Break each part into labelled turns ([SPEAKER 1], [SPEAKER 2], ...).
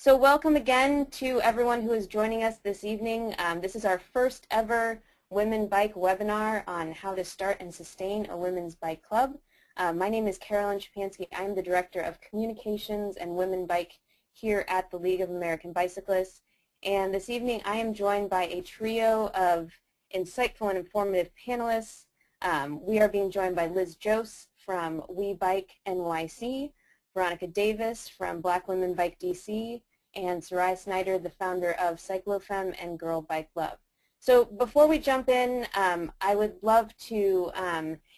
[SPEAKER 1] So welcome again to everyone who is joining us this evening. This is our first ever Women Bike webinar on how to start and sustain a women's bike club. My name is Carolyn Shapansky. I'm the Director of Communications and Women Bike here at the League of American Bicyclists. And this evening I am joined by a trio of insightful and informative panelists. We are being joined by Liz Jose from We Bike NYC, Veronica Davis from Black Women Bike DC, and Sarai Snyder, the founder of CycloFemme and Girl Bike Love. So before we jump in, I would love to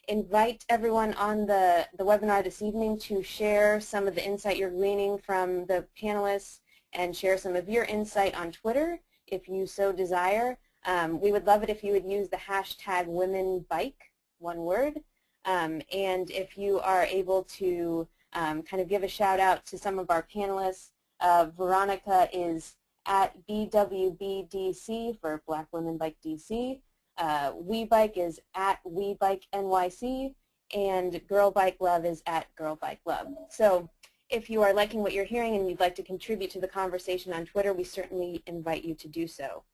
[SPEAKER 1] invite everyone on the webinar this evening to share some of the insight you're gleaning from the panelists and share some of your insight on Twitter if you so desire. We would love it if you would use the hashtag WomenBike, one word, and if you are able to kind of give a shout out to some of our panelists. Veronica is at BWBDC for Black Women Bike DC. We Bike is at We Bike NYC, and Girl Bike Love is at Girl Bike Love. So if you are liking what you're hearing and you'd like to contribute to the conversation on Twitter, we certainly invite you to do so.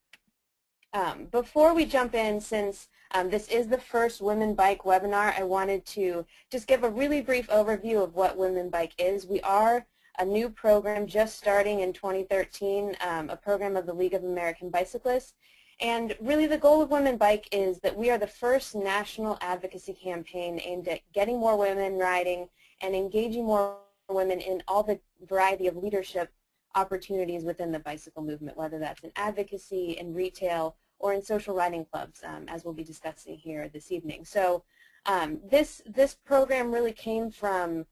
[SPEAKER 1] Before we jump in, since this is the first Women Bike webinar, I wanted to just give a really brief overview of what Women Bike is. We are a new program just starting in 2013, a program of the League of American Bicyclists. And really the goal of Women Bike is that we are the first national advocacy campaign aimed at getting more women riding and engaging more women in all the variety of leadership opportunities within the bicycle movement, whether that's in advocacy, in retail, or in social riding clubs, as we'll be discussing here this evening. So this program really came from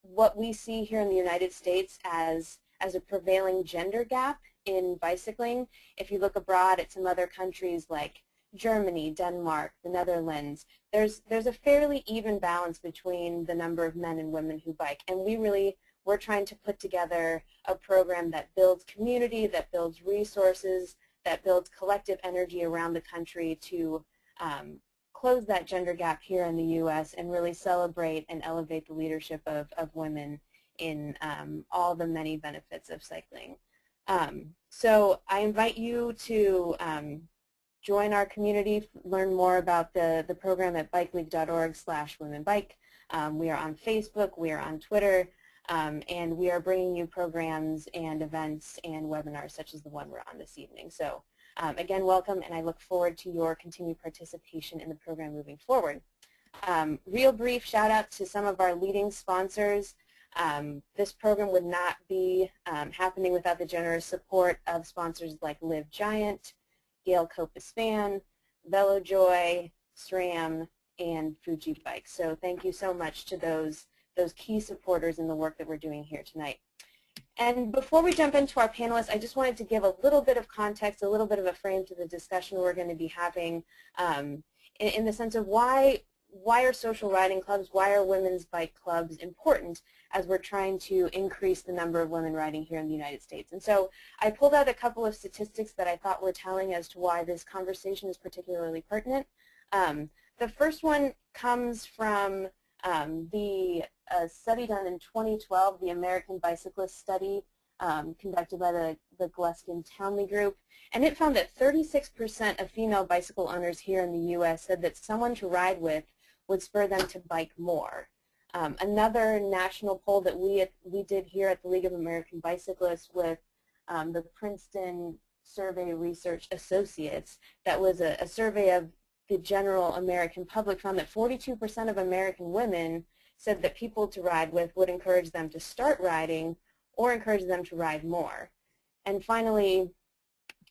[SPEAKER 1] what we see here in the United States as a prevailing gender gap in bicycling. If you look abroad at some other countries like Germany, Denmark, the Netherlands, there's a fairly even balance between the number of men and women who bike, and we're trying to put together a program that builds community, that builds resources, that builds collective energy around the country to close that gender gap here in the U.S. and really celebrate and elevate the leadership of women in all the many benefits of cycling. So I invite you to join our community, learn more about the program at bikeleague.org/womenbike. We are on Facebook, we are on Twitter, and we are bringing you programs and events and webinars such as the one we're on this evening. So again, welcome, and I look forward to your continued participation in the program moving forward. Real brief shout out to some of our leading sponsors. This program would not be happening without the generous support of sponsors like Live Giant, Gail Copa-Span, VeloJoy, SRAM, and Fuji Bikes. So thank you so much to those key supporters in the work that we're doing here tonight. And before we jump into our panelists, I just wanted to give a little bit of context, a little bit of a frame to the discussion we're going to be having in the sense of why are social riding clubs, why are women's bike clubs important as we're trying to increase the number of women riding here in the United States. And so I pulled out a couple of statistics that I thought were telling as to why this conversation is particularly pertinent. The first one comes from the study done in 2012, the American Bicyclist Study conducted by the Gluskin Townley Group, and it found that 36% of female bicycle owners here in the U.S. said that someone to ride with would spur them to bike more. Another national poll that we did here at the League of American Bicyclists with the Princeton Survey Research Associates, that was a survey of the general American public, found that 42% of American women said that people to ride with would encourage them to start riding or encourage them to ride more. And finally,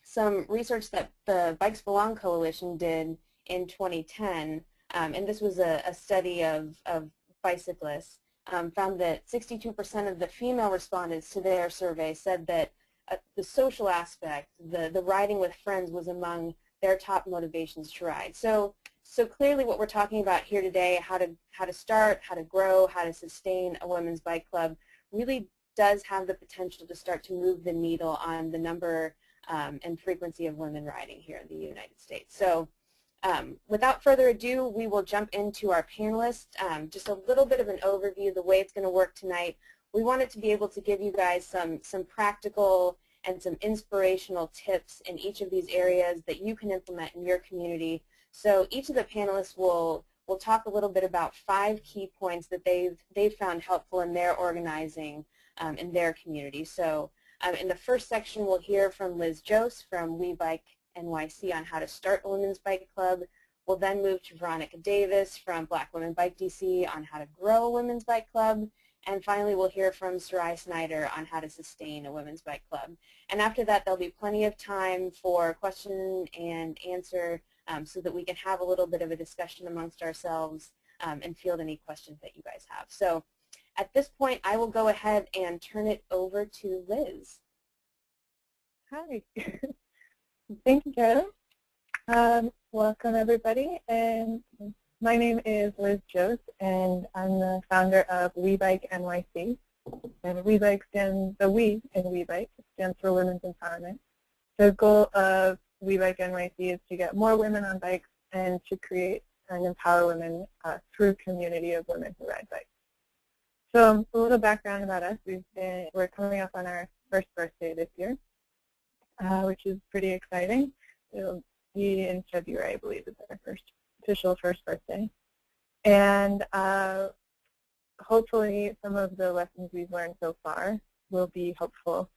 [SPEAKER 1] some research that the Bikes Belong Coalition did in 2010, and this was a study of bicyclists, found that 62% of the female respondents to their survey said that the social aspect, the riding with friends, was among their top motivations to ride. So clearly what we're talking about here today, how to start, how to grow, how to sustain a women's bike club, really does have the potential to start to move the needle on the number and frequency of women riding here in the United States. So without further ado, we will jump into our panelists. Just a little bit of an overview. The way it's going to work tonight, we wanted to be able to give you guys some practical and some inspirational tips in each of these areas that you can implement in your community. So each of the panelists will talk a little bit about 5 key points that they've found helpful in their organizing in their community. So in the first section, we'll hear from Liz Jose from We Bike NYC on how to start a women's bike club. We'll then move to Veronica Davis from Black Women Bike DC on how to grow a women's bike club. And finally, we'll hear from Sarai Snyder on how to sustain a women's bike club. And after that, there'll be plenty of time for question and answer so that we can have a little bit of a discussion amongst ourselves and field any questions that you guys have. So at this point, I will go ahead and turn it over to Liz.
[SPEAKER 2] Hi. Thank you, Carolyn. Welcome, everybody. And my name is Liz Jose, and I'm the founder of We Bike NYC. And We Bike stands, the We in We Bike stands for Women's Empowerment. The goal of We Bike NYC is to get more women on bikes and to create and empower women through community of women who ride bikes. So a little background about us. We're coming up on our first birthday this year, which is pretty exciting. It'll be in February, I believe, is our official first birthday. And hopefully some of the lessons we've learned so far will be helpful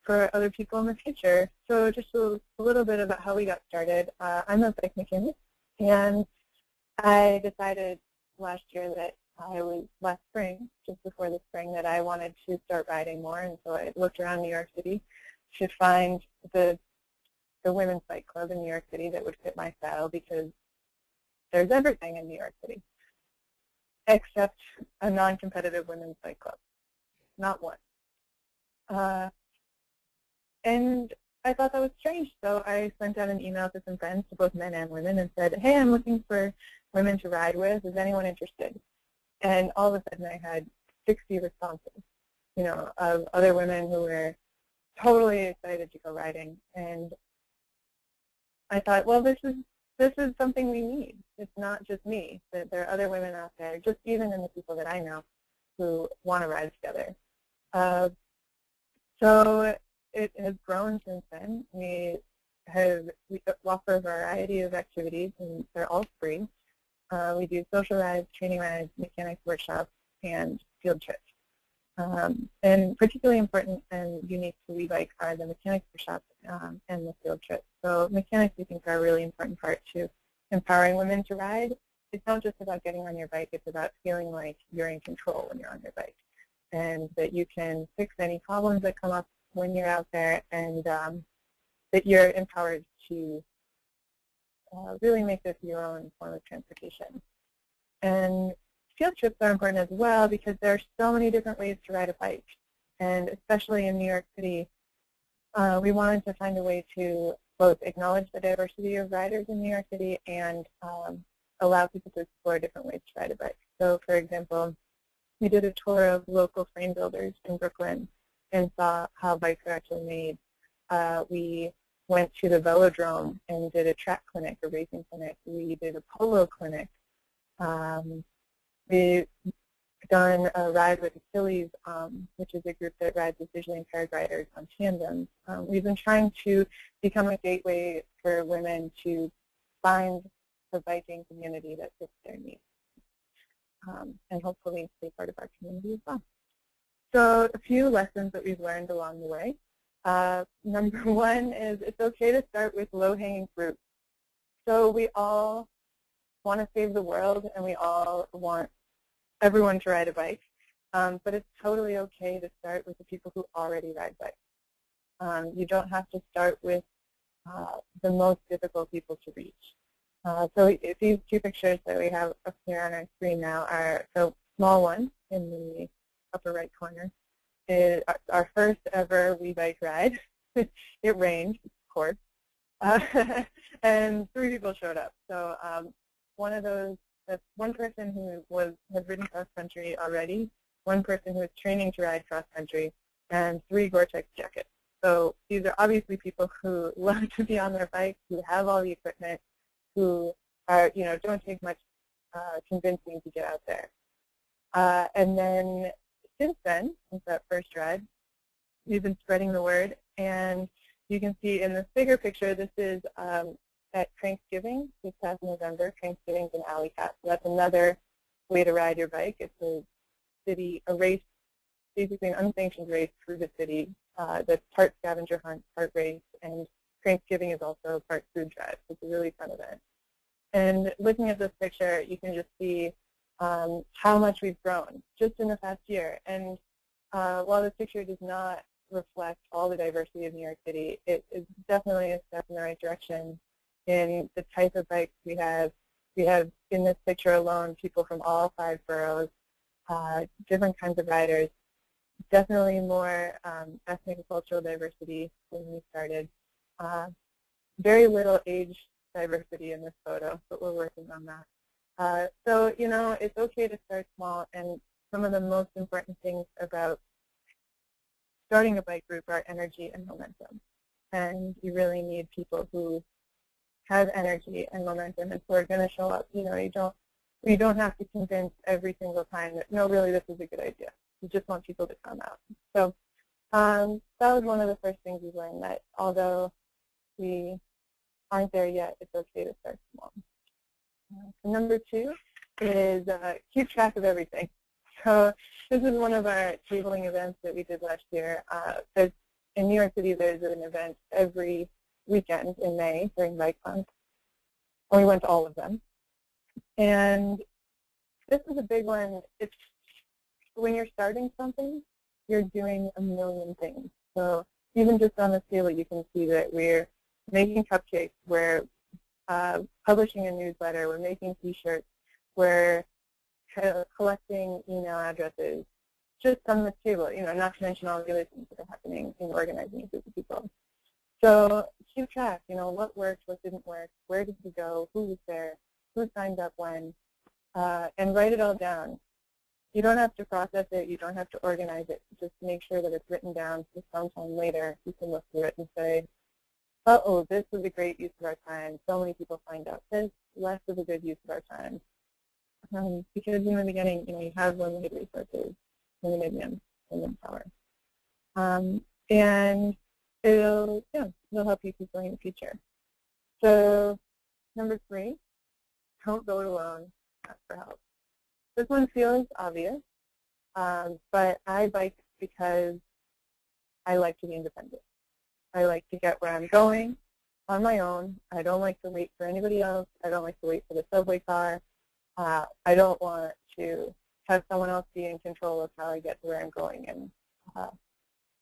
[SPEAKER 2] for other people in the future. So just a little bit about how we got started. I'm a bike mechanic, and I decided last spring, just before the spring, that I wanted to start riding more, and so I looked around New York City to find the women's bike club in New York City that would fit my style, because there's everything in New York City except a non-competitive women's bike club, not one. And I thought that was strange, so I sent out an email to some friends, to both men and women, and said, hey, I'm looking for women to ride with. Is anyone interested? And all of a sudden I had 60 responses, of other women who were totally excited to go riding. And I thought, well, this is something we need. It's not just me. That there are other women out there, just even in the people that I know, who want to ride together. So it has grown since then. We offer a variety of activities, and they're all free. We do social rides, training rides, mechanics workshops, and field trips. And particularly important and unique to We Bike are the mechanics workshops and the field trips. So mechanics, we think, are a really important part to empowering women to ride. It's not just about getting on your bike. It's about feeling like you're in control when you're on your bike, and that you can fix any problems that come up when you're out there, and that you're empowered to really make this your own form of transportation. And field trips are important as well, because there are so many different ways to ride a bike. And especially in New York City, we wanted to find a way to both acknowledge the diversity of riders in New York City and allow people to explore different ways to ride a bike. So for example, we did a tour of local frame builders in Brooklyn and saw how bikes are actually made. We went to the velodrome and did a track clinic, a racing clinic. We did a polo clinic. We've done a ride with Achilles, which is a group that rides with visually impaired riders on tandems. We've been trying to become a gateway for women to find the biking community that fits their needs, and hopefully stay part of our community as well. So a few lessons that we've learned along the way. Number one is it's okay to start with low-hanging fruit. So we all want to save the world, and we all want everyone to ride a bike, but it's totally okay to start with the people who already ride bikes. You don't have to start with the most difficult people to reach. So these two pictures that we have up here on our screen now are, so small one in the upper right corner is our first ever We Bike ride. It rained, of course, and 3 people showed up. So one of those, that's one person who has ridden cross country already, one person who is training to ride cross country, and 3 Gore-Tex jackets. So these are obviously people who love to be on their bikes, who have all the equipment, who are, don't take much convincing to get out there. And then since then, since that first ride, we've been spreading the word. And you can see in this bigger picture, this is at Thanksgiving this past November. Thanksgiving's in Alley Cat. So that's another way to ride your bike. It's a race, basically an unsanctioned race through the city that's part scavenger hunt, part race, and Thanksgiving is also part food drive. So it's a really fun event. And looking at this picture, you can just see how much we've grown just in the past year. And while this picture does not reflect all the diversity of New York City, it is definitely a step in the right direction in the type of bikes we have. We have, in this picture alone, people from all 5 boroughs, different kinds of riders, definitely more ethnic and cultural diversity when we started. Very little age diversity in this photo, but we're working on that. So, you know, it's okay to start small, and some of the most important things about starting a bike group are energy and momentum. And you really need people who have energy and momentum and who are going to show up. You know, you don't have to convince every single time that, no, really, this is a good idea. You just want people to come out. So that was one of the first things we learned, that although we aren't there yet, it's okay to start small. So number 2 is keep track of everything. So this is one of our tabling events that we did last year. In New York City, there's an event every weekend in May during Bike Month, and we went to all of them. And this is a big one. It's when you're starting something, you're doing a million things. So even just on this table, you can see that we're making cupcakes, we're publishing a newsletter, we're making T-shirts, we're collecting email addresses, just on this table, you know, not to mention all the other things that are happening in organizing a group of people. So keep track, you know, what worked, what didn't work, where did we go, who was there, who signed up when, and write it all down. You don't have to process it, you don't have to organize it, just make sure that it's written down so sometime later you can look through it and say, uh-oh, this was a great use of our time, so many people signed up, this less of a good use of our time. Because in the beginning, you know, you have limited resources, limited manpower. And it'll help you keep going in the future. So number 3, don't go it alone, ask for help. This one feels obvious, but I bike because I like to be independent. I like to get where I'm going on my own. I don't like to wait for anybody else. I don't like to wait for the subway car. I don't want to have someone else be in control of how I get to where I'm going and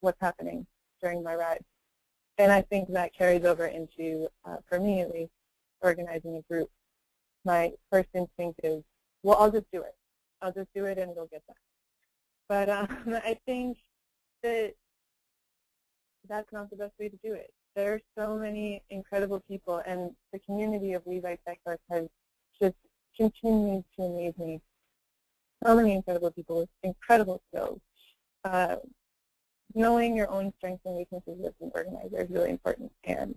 [SPEAKER 2] what's happening during my ride. And I think that carries over into, for me at least, organizing a group. My first instinct is, well, I'll just do it. I'll just do it and we'll get there. But I think that that's not the best way to do it. There are so many incredible people, and the community of We Bike NYC has just continued to amaze me. So many incredible people with incredible skills. Knowing your own strengths and weaknesses as an organizer is really important, and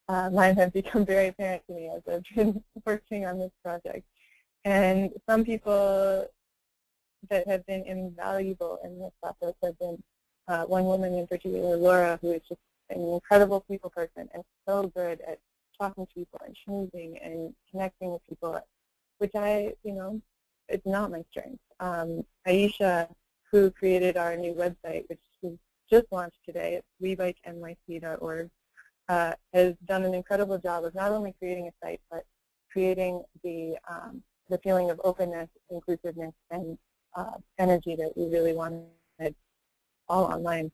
[SPEAKER 2] mine have become very apparent to me as I've been working on this project. And some people that have been invaluable in this process have been one woman in particular, Laura, who is just an incredible people person and so good at talking to people and schmoozing and connecting with people, which it's not my strength. Aisha, who created our new website, which was just launched today, it's webikenyc.org, has done an incredible job of not only creating a site, but creating the feeling of openness, inclusiveness, and energy that we really wanted all online.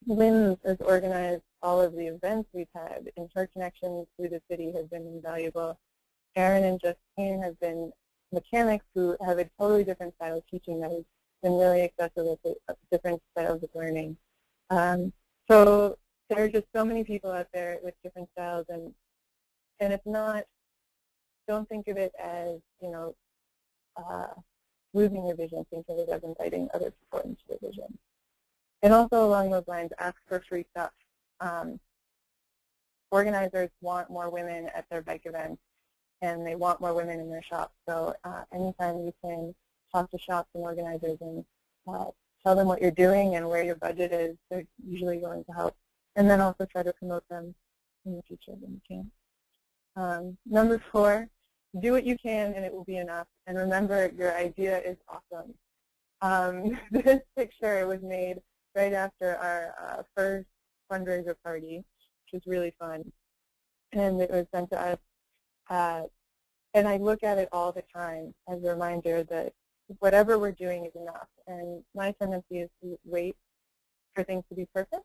[SPEAKER 2] Lynn has organized all of the events we've had, and her connections through the city have been invaluable. Aaron and Justine have been mechanics who have a totally different style of teaching that has been really accessible to different styles of learning. So there are just so many people out there with different styles, and it's not, don't think of it as, losing your vision, think of it as inviting other people into your vision. And also along those lines, ask for free stuff. Organizers want more women at their bike events, and they want more women in their shops. So anytime you can talk to shops and organizers and uh, tell them what you're doing and where your budget is. They're usually willing to help. And then also try to promote them in the future when you can. Number 4, do what you can and it will be enough. And remember, your idea is awesome. This picture was made right after our first fundraiser party, which was really fun. And it was sent to us. And I look at it all the time as a reminder that whatever we're doing is enough. And my tendency is to wait for things to be perfect.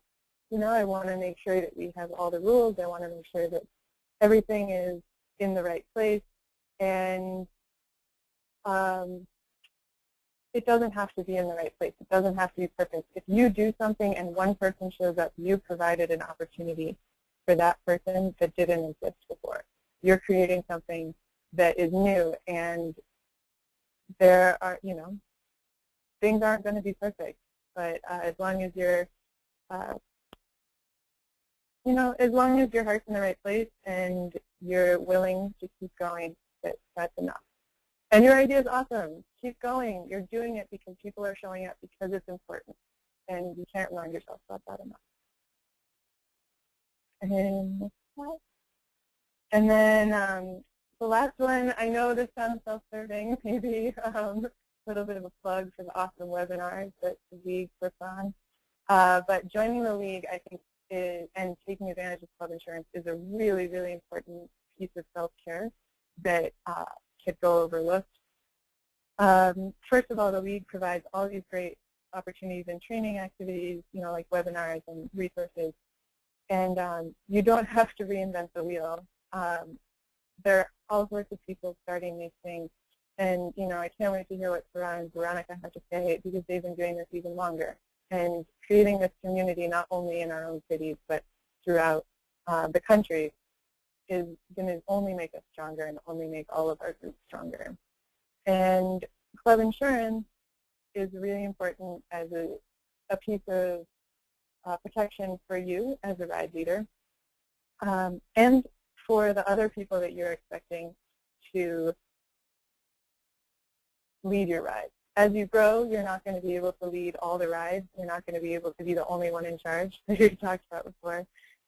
[SPEAKER 2] You know, I want to make sure that we have all the rules. I want to make sure that everything is in the right place. And it doesn't have to be in the right place. It doesn't have to be perfect. If you do something and one person shows up, you provided an opportunity for that person that didn't exist before. You're creating something that is new, and there are, you know, things aren't going to be perfect. But as long as you're, you know, as long as your heart's in the right place and you're willing to keep going, that's enough. And your idea is awesome. Keep going. You're doing it because people are showing up because it's important. And you can't remind yourself about that enough. And then the last one, I know this sounds self-serving, maybe a little bit of a plug for the awesome webinars that the League puts on. But joining the League, I think, and taking advantage of club insurance is a really, really important piece of self-care that could go overlooked. First of all, the League provides all these great opportunities and training activities, you know, like webinars and resources. And you don't have to reinvent the wheel. There are all sorts of people starting these things. And, you know, I can't wait to hear what Sarah and Veronica have to say because they've been doing this even longer. And creating this community not only in our own cities but throughout the country is going to only make us stronger and only make all of our groups stronger. And club insurance is really important as a piece of protection for you as a ride leader and for the other people that you're expecting to lead your rides. As you grow, you're not going to be able to lead all the rides. You're not going to be able to be the only one in charge, as we talked about before.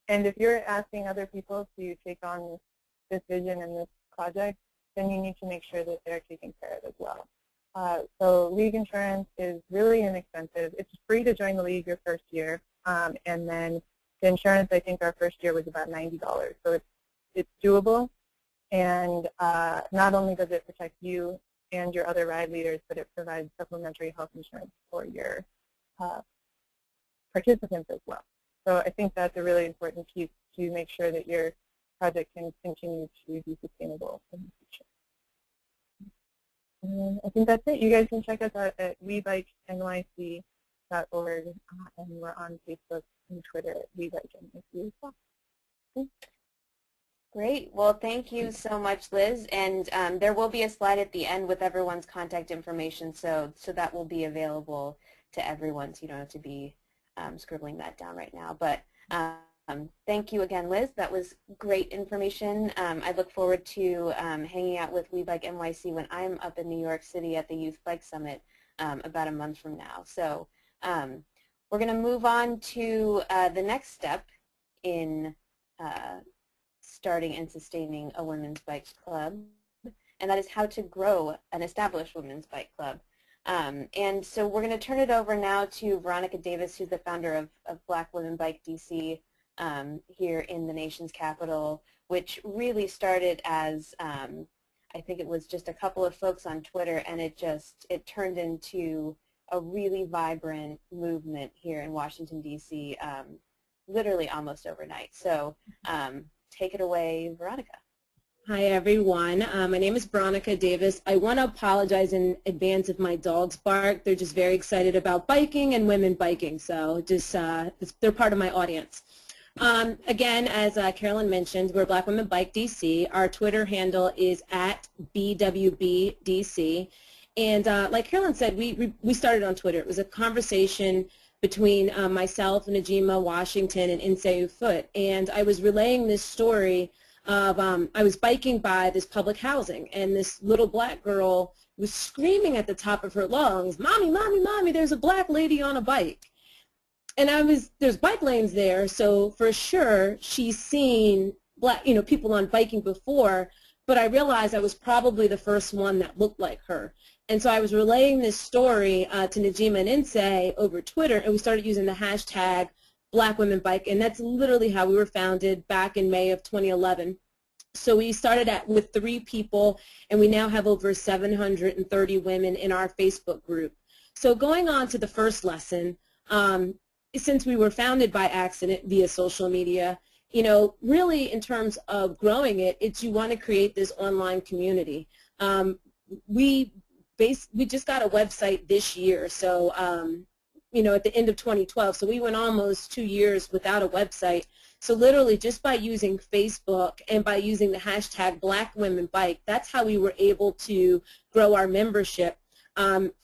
[SPEAKER 2] And if you're asking other people to take on this vision and this project, then you need to make sure that they're taken care of as well. So League insurance is really inexpensive. It's free to join the League your first year. And then the insurance, I think our first year was about $90. So it's doable. And not only does it protect you and your other ride leaders, but it provides supplementary health insurance for your participants as well. So I think that's a really important piece to make sure that your project can continue to be sustainable in the future. And I think that's it. You guys can check us out at WeBikeNYC.org, and we're on Facebook and Twitter at WeBikeNYC as well. Thanks.
[SPEAKER 1] Great. Well, thank you so much, Liz. And there will be a slide at the end with everyone's contact information, so that will be available to everyone, so you don't have to be scribbling that down right now. But thank you again, Liz. That was great information. I look forward to hanging out with We Bike NYC when I'm up in New York City at the Youth Bike Summit about a month from now. So we're going to move on to the next step in starting and sustaining a women's bike club, and that is how to grow an established women's bike club. And so we're going to turn it over now to Veronica Davis, who's the founder of Black Women Bike DC here in the nation's capital, which really started as, I think it was just a couple of folks on Twitter, and it turned into a really vibrant movement here in Washington, D.C., literally almost overnight. So take it away, Veronica.
[SPEAKER 3] Hi, everyone. My name is Veronica Davis. I want to apologize in advance if my dogs bark. They're just very excited about biking and women biking, so just they're part of my audience. Again, as Carolyn mentioned, we're Black Women Bike DC. Our Twitter handle is at BWBDC. And like Carolyn said, we started on Twitter. It was a conversation between myself, Najima Washington, and Inseu Foot. And I was relaying this story of I was biking by this public housing, and this little black girl was screaming at the top of her lungs, "Mommy, mommy, mommy, there's a black lady on a bike." And there's bike lanes there, so for sure she's seen black, people on biking before, but I realized I was probably the first one that looked like her. And so I was relaying this story to Najima and Inse over Twitter, and we started using the hashtag Black Women Bike, and that's literally how we were founded back in May of 2011. So we started with 3 people, and we now have over 730 women in our Facebook group. So going on to the first lesson, since we were founded by accident via social media, really in terms of growing it, you want to create this online community. We just got a website this year, so at the end of 2012, so we went almost 2 years without a website. So literally just by using Facebook and by using the hashtag Black Women Bike, that's how we were able to grow our membership.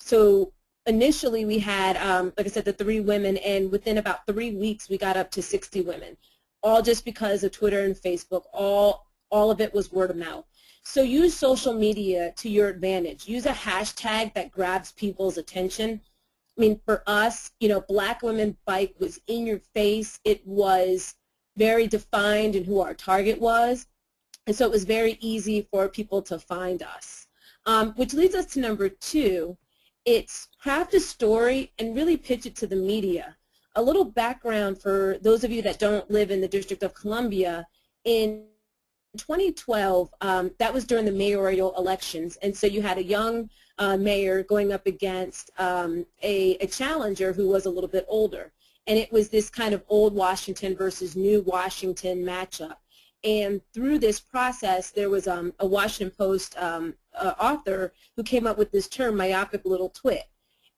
[SPEAKER 3] So initially we had, like I said, the 3 women, and within about 3 weeks we got up to 60 women, all just because of Twitter and Facebook. All of it was word of mouth. So use social media to your advantage. Use a hashtag that grabs people's attention. I mean, for us, Black Women Bike was in your face. It was very defined in who our target was, and so it was very easy for people to find us. Which leads us to number 2. It's craft a story and really pitch it to the media. A little background for those of you that don't live in the District of Columbia. In 2012, that was during the mayoral elections, and so you had a young mayor going up against a challenger who was a little bit older, and it was this kind of old Washington versus new Washington matchup. And through this process, there was a Washington Post author who came up with this term, myopic little twit.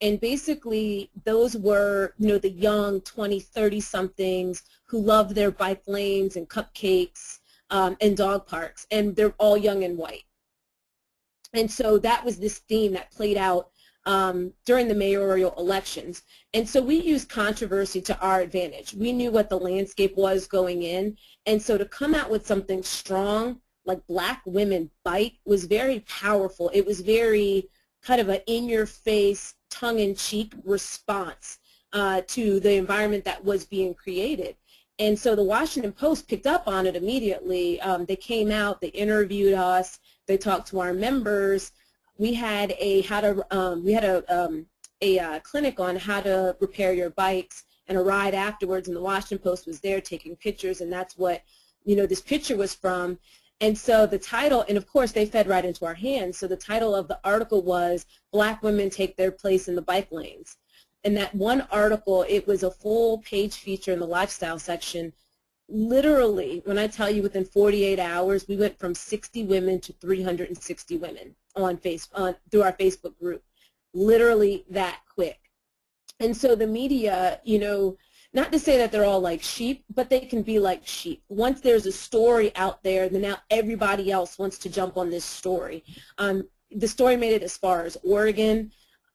[SPEAKER 3] And basically, those were, the young 20, 30-somethings who loved their bike lanes and cupcakes and dog parks, and they're all young and white. And so that was this theme that played out during the mayoral elections. And so we used controversy to our advantage. We knew what the landscape was going in, and so to come out with something strong like Black Women Bike was very powerful. It was very kind of an in-your-face, tongue-in-cheek response to the environment that was being created. And so the Washington Post picked up on it immediately. They came out, they interviewed us, they talked to our members. We had a clinic on how to repair your bikes and a ride afterwards, and the Washington Post was there taking pictures, and that's what this picture was from. And so the title, and of course they fed right into our hands, so the title of the article was Black Women Take Their Place in the Bike Lanes. And that one article, it was a full page feature in the lifestyle section. Literally, when I tell you within 48 hours, we went from 60 women to 360 women on through our Facebook group. Literally that quick. And so the media, not to say that they're all like sheep, but they can be like sheep. Once there's a story out there, then now everybody else wants to jump on this story. The story made it as far as Oregon.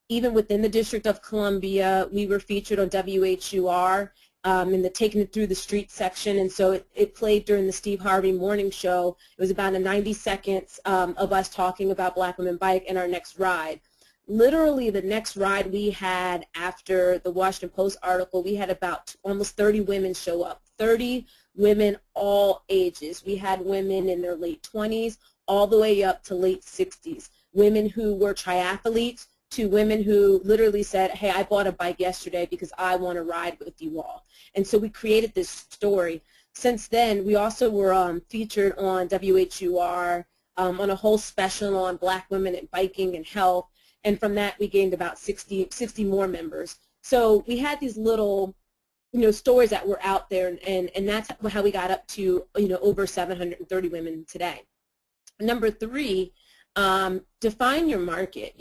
[SPEAKER 3] Even within the District of Columbia, we were featured on WHUR in the Taking It Through the Street section, and so it played during the Steve Harvey morning show. It was about 90 seconds of us talking about Black Women Bike and our next ride. Literally the next ride we had after the Washington Post article, we had about almost 30 women show up, 30 women all ages. We had women in their late 20s all the way up to late 60s, women who were triathletes, to women who literally said, hey, I bought a bike yesterday because I want to ride with you all. And so we created this story. Since then, we also were featured on WHUR on a whole special on Black women and biking and health. And from that, we gained about 60 more members. So we had these little, stories that were out there, and that's how we got up to, over 730 women today. Number 3, define your market,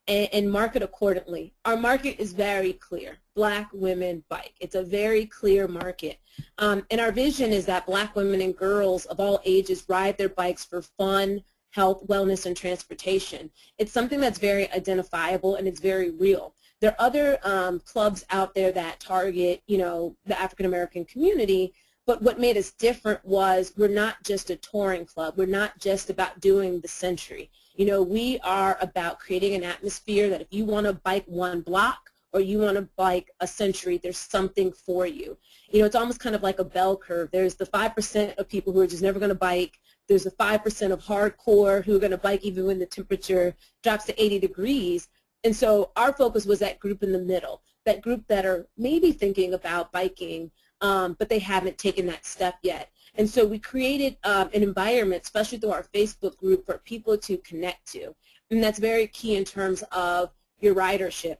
[SPEAKER 3] and market accordingly. Our market is very clear. Black women bike. It's a very clear market. And our vision is that Black women and girls of all ages ride their bikes for fun, health, wellness, and transportation. It's something that's very identifiable and it's very real. There are other clubs out there that target, the African American community, But what made us different was we're not just a touring club. We're not just about doing the century. You know, we are about creating an atmosphere that if you want to bike one block or you want to bike a century, there's something for you. You know, it's almost kind of like a bell curve. There's the 5% of people who are just never going to bike. There's the 5% of hardcore who are going to bike even when the temperature drops to 80 degrees. And so our focus was that group in the middle, that group that are maybe thinking about biking, but they haven't taken that step yet. And so we created an environment, especially through our Facebook group, for people to connect to. And that's very key in terms of your ridership.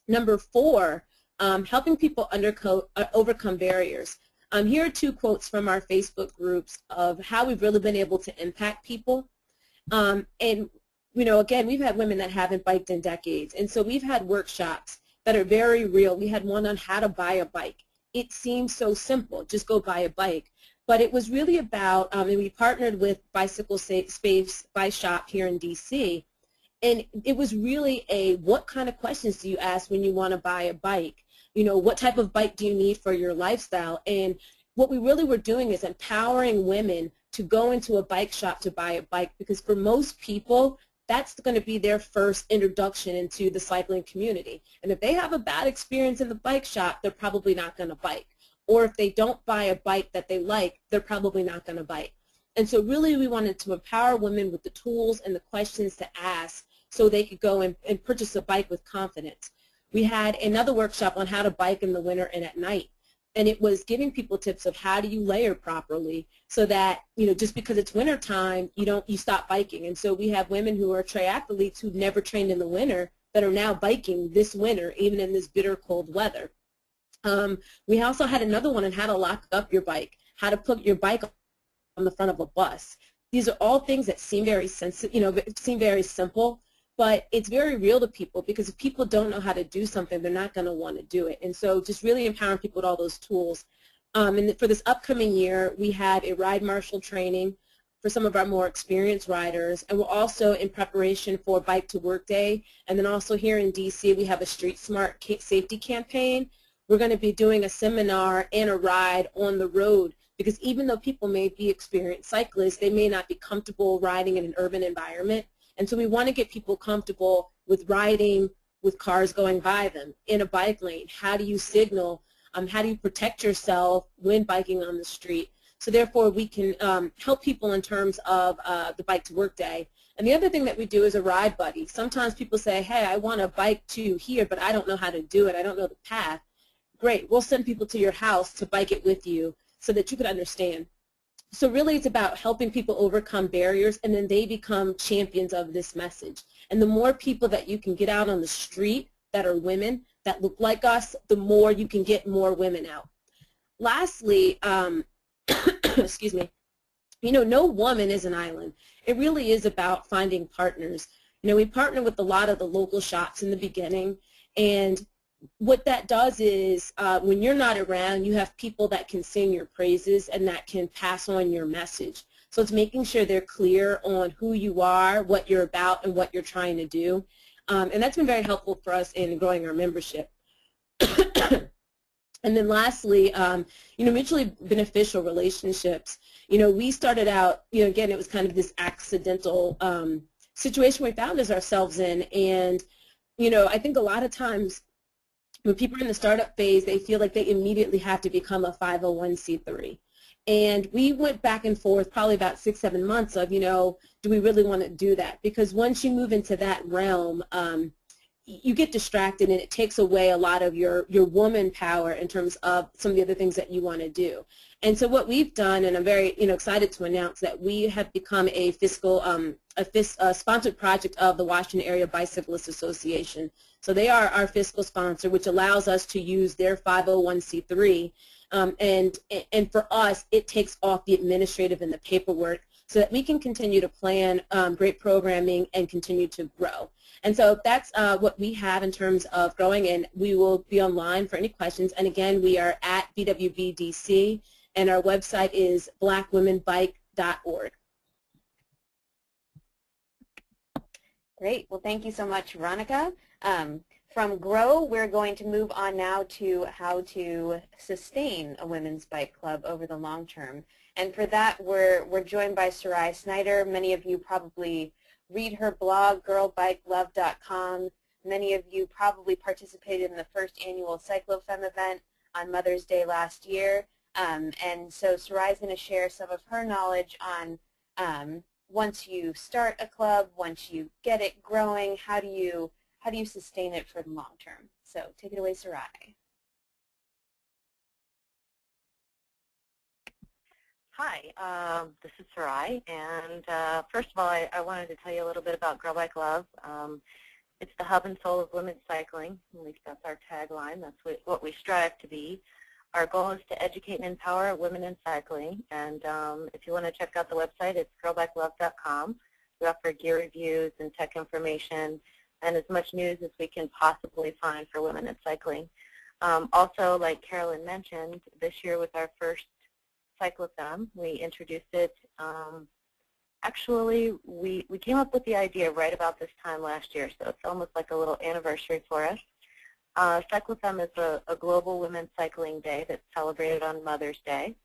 [SPEAKER 3] Number 4, helping people overcome barriers. Here are 2 quotes from our Facebook groups of how we've really been able to impact people. And, you know, again, we've had women that haven't biked in decades. And so we've had workshops that are very real. We had one on how to buy a bike. It seems so simple, just go buy a bike. But it was really about, and we partnered with Bicycle Space Bike Shop here in D.C., and it was really what kind of questions do you ask when you want to buy a bike? You know, what type of bike do you need for your lifestyle? And what we really were doing is empowering women to go into a bike shop to buy a bike, because for most people, that's going to be their first introduction into the cycling community. And if they have a bad experience in the bike shop, they're probably not going to bike. Or if they don't buy a bike that they like, they're probably not going to bike. And so really we wanted to empower women with the tools and the questions to ask so they could go and purchase a bike with confidence. We had another workshop on how to bike in the winter and at night. And it was giving people tips of how do you layer properly so that, you know, just because it's winter time, you stop biking. And so we have women who are triathletes who've never trained in the winter that are now biking this winter, even in this bitter cold weather. We also had another one on how to lock up your bike, how to put your bike on the front of a bus. These are all things that seem very seem very simple, but it's very real to people, because if people don't know how to do something, they're not going to want to do it. And so just really empowering people with all those tools. And for this upcoming year, we have a ride marshal training for some of our more experienced riders, and we're also in preparation for Bike to Work Day. And then also here in DC, we have a Street Smart safety campaign. We're going to be doing a seminar and a ride on the road, because even though people may be experienced cyclists, they may not be comfortable riding in an urban environment. And so we want to get people comfortable with riding with cars going by them in a bike lane. How do you signal? How do you protect yourself when biking on the street? So therefore we can help people in terms of the Bike to Work Day. And the other thing that we do is a ride buddy. Sometimes people say, hey, I want a bike to here, but I don't know how to do it. I don't know the path. Great. We'll send people to your house to bike it with you so that you can understand. So really it's about helping people overcome barriers, and then they become champions of this message. And the more people that you can get out on the street that are women that look like us, the more you can get more women out. Lastly, excuse me, you know, no woman is an island. It really is about finding partners. You know, we partner with a lot of the local shops in the beginning, and what that does is when you're not around, you have people that can sing your praises and that can pass on your message. So it's making sure they're clear on who you are, what you're about, and what you're trying to do. And that's been very helpful for us in growing our membership. And then lastly, you know, mutually beneficial relationships. You know, we started out, you know, again, it was kind of this accidental situation we found ourselves in. And, you know, I think a lot of times when people are in the startup phase, they feel like they immediately have to become a 501c3. And we went back and forth probably about 6-7 months of, you know, do we really want to do that? Because once you move into that realm, you get distracted, and it takes away a lot of your woman power in terms of some of the other things that you want to do. And so what we've done, and I'm very excited to announce that we have become a sponsored project of the Washington Area Bicyclists Association. So they are our fiscal sponsor, which allows us to use their 501c3. And for us, it takes off the administrative and the paperwork so that we can continue to plan great programming and continue to grow. And so that's what we have in terms of growing, and we will be online for any questions. And again, we are at BWBDC, and our website is blackwomenbike.org.
[SPEAKER 1] Great. Well, thank you so much, Veronica. From grow, we're going to move on now to how to sustain a women's bike club over the long term. And for that, we're joined by Sarai Snyder. Many of you probably read her blog, girlbikelove.com. Many of you probably participated in the first annual CycloFem event on Mother's Day last year. And so Sarai's going to share some of her knowledge on once you start a club, once you get it growing, how do you sustain it for the long term? So take it away, Sarai.
[SPEAKER 4] Hi, this is Sarai, and first of all, I wanted to tell you a little bit about Girl Bike Love. It's the hub and soul of women's cycling. At least that's our tagline. That's what we strive to be. Our goal is to educate and empower women in cycling, and if you want to check out the website, it's girlbikelove.com. We offer gear reviews and tech information and as much news as we can possibly find for women in cycling. Also, like Carolyn mentioned, this year with our first CycloFem, we introduced it. Actually, we came up with the idea right about this time last year, so it's almost like a little anniversary for us. CycloFem is a global women's cycling day that's celebrated on Mother's Day.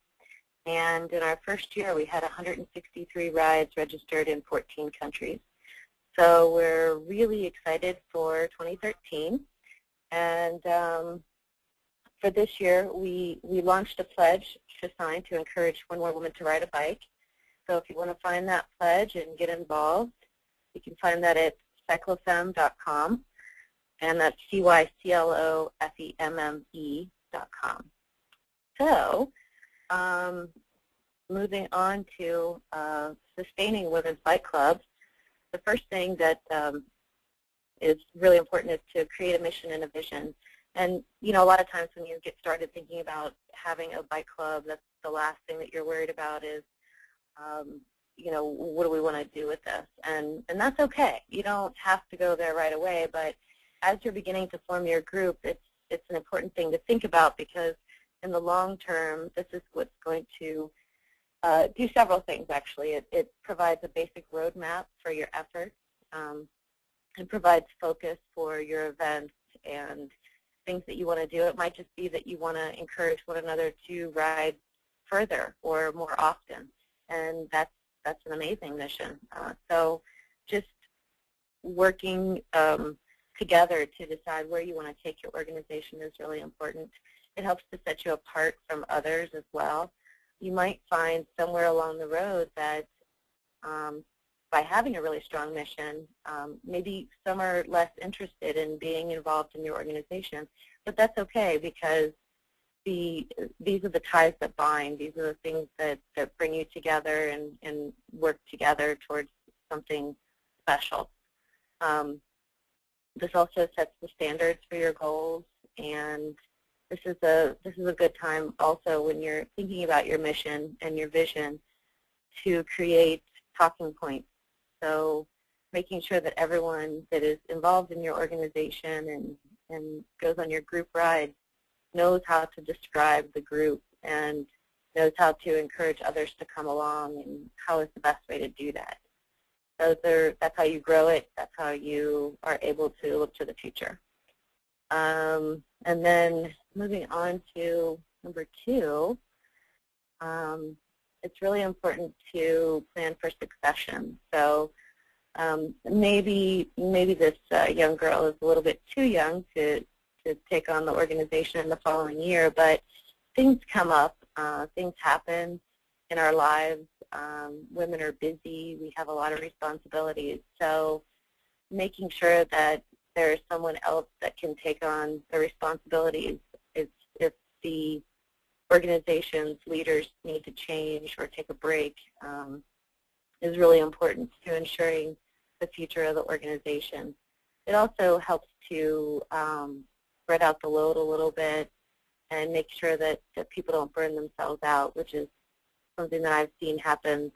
[SPEAKER 4] And in our first year, we had 163 rides registered in 14 countries. So we're really excited for 2013. And for this year, we launched a pledge to sign to encourage one more woman to ride a bike. So if you want to find that pledge and get involved, you can find that at cyclofemme.com. And that's cyclofemme.com. So, moving on to sustaining women's bike clubs, the first thing that is really important is to create a mission and a vision. And, you know, a lot of times when you get started thinking about having a bike club, that's the last thing that you're worried about is, you know, what do we want to do with this? And that's okay. You don't have to go there right away, but as you're beginning to form your group, it's an important thing to think about because in the long term, this is what's going to do several things, actually. It provides a basic roadmap for your efforts. It provides focus for your events and things that you want to do. It might just be that you want to encourage one another to ride further or more often, and that's an amazing mission. So just working together to decide where you want to take your organization is really important. It helps to set you apart from others as well. You might find somewhere along the road that by having a really strong mission, maybe some are less interested in being involved in your organization, but that's okay because these are the ties that bind. These are the things that bring you together and work together towards something special. This also sets the standards for your goals, and this is a good time also when you're thinking about your mission and your vision to create talking points. So making sure that everyone that is involved in your organization and goes on your group ride knows how to describe the group and knows how to encourage others to come along and how is the best way to do that. That's how you grow it. That's how you are able to look to the future. And then moving on to number 2, it's really important to plan for succession. So maybe this young girl is a little bit too young to take on the organization in the following year, but things come up, things happen in our lives. Women are busy. We have a lot of responsibilities. So making sure that there is someone else that can take on the responsibilities if the organization's leaders need to change or take a break is really important to ensuring the future of the organization. It also helps to spread out the load a little bit and make sure that people don't burn themselves out, which is something that I've seen happen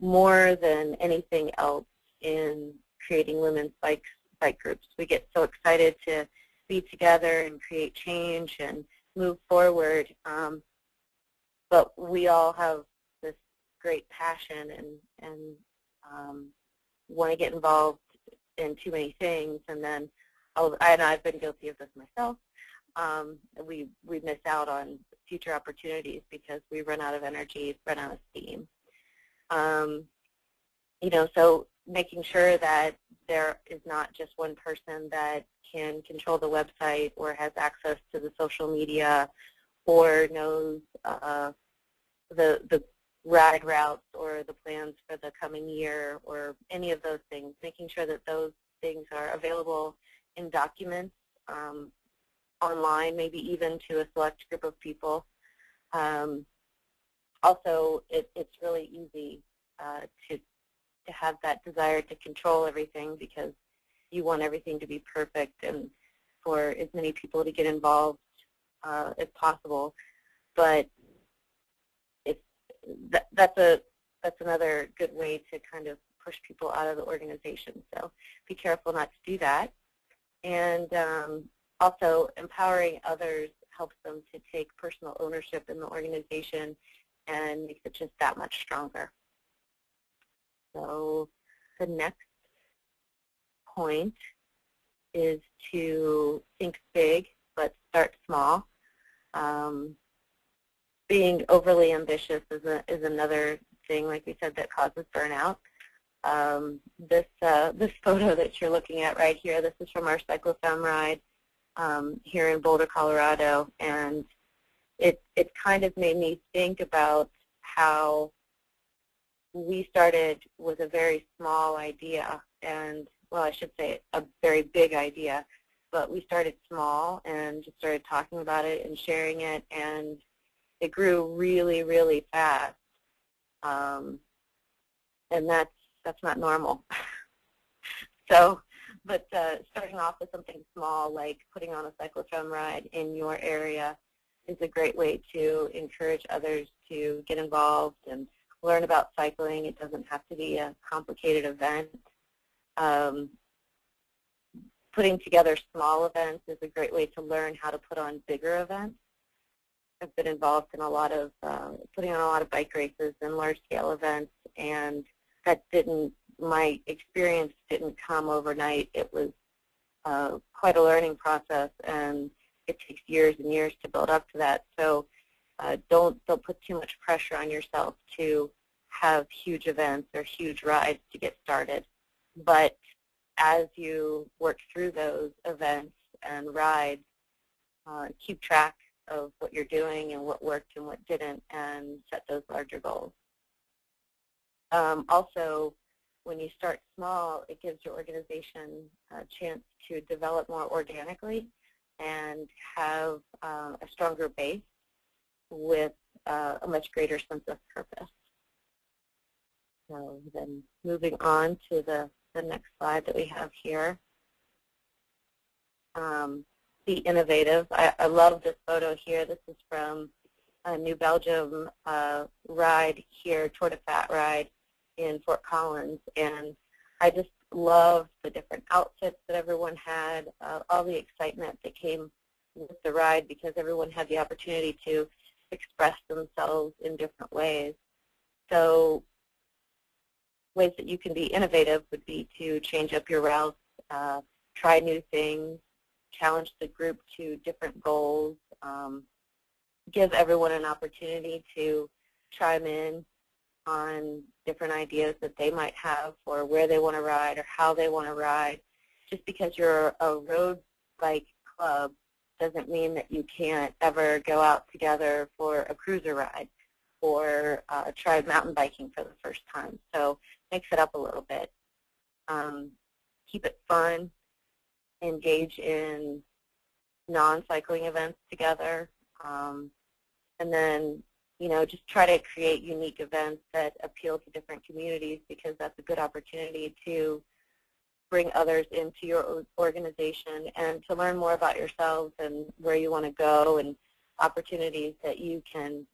[SPEAKER 4] more than anything else in creating women's bike groups. We get so excited to be together and create change and move forward, but we all have this great passion and want to get involved in too many things, and then and I've been guilty of this myself. We miss out on future opportunities because we run out of energy, run out of steam. So making sure that there is not just one person that can control the website or has access to the social media or knows the ride routes or the plans for the coming year or any of those things, making sure that those things are available in documents online, maybe even to a select group of people. Also, it's really easy to have that desire to control everything because you want everything to be perfect and for as many people to get involved as possible. But that's another good way to kind of push people out of the organization. So be careful not to do that. And also empowering others helps them to take personal ownership in the organization and makes it just that much stronger. So the next point is to think big but start small. Being overly ambitious is another thing, like we said, that causes burnout. This photo that you're looking at right here, this is from our cyclofem ride here in Boulder, Colorado, and it kind of made me think about how we started with a very small idea, and well, I should say a very big idea, but we started small and just started talking about it and sharing it, and it grew really, really fast, and that's not normal. So, but starting off with something small like putting on a cyclotron ride in your area is a great way to encourage others to get involved and learn about cycling. It doesn't have to be a complicated event. Putting together small events is a great way to learn how to put on bigger events. I've been involved in a lot of putting on a lot of bike races and large-scale events, and my experience didn't come overnight. It was quite a learning process, and it takes years and years to build up to that. So don't put too much pressure on yourself to have huge events or huge rides to get started. But as you work through those events and rides, keep track of what you're doing and what worked and what didn't, and set those larger goals. Also, when you start small, it gives your organization a chance to develop more organically and have a stronger base with a much greater sense of purpose. So then moving on to the next slide that we have here. Be innovative. I love this photo here. This is from a New Belgium ride here, Tour de Fat ride in Fort Collins, and I just love the different outfits that everyone had, all the excitement that came with the ride because everyone had the opportunity to express themselves in different ways. So ways that you can be innovative would be to change up your routes, try new things, challenge the group to different goals, give everyone an opportunity to chime in on different ideas that they might have for where they want to ride or how they want to ride. Just because you're a road bike club doesn't mean that you can't ever go out together for a cruiser ride or try mountain biking for the first time. So mix it up a little bit. Keep it fun. Engage in non-cycling events together. And then, just try to create unique events that appeal to different communities because that's a good opportunity to bring others into your organization and to learn more about yourselves and where you want to go and opportunities that you can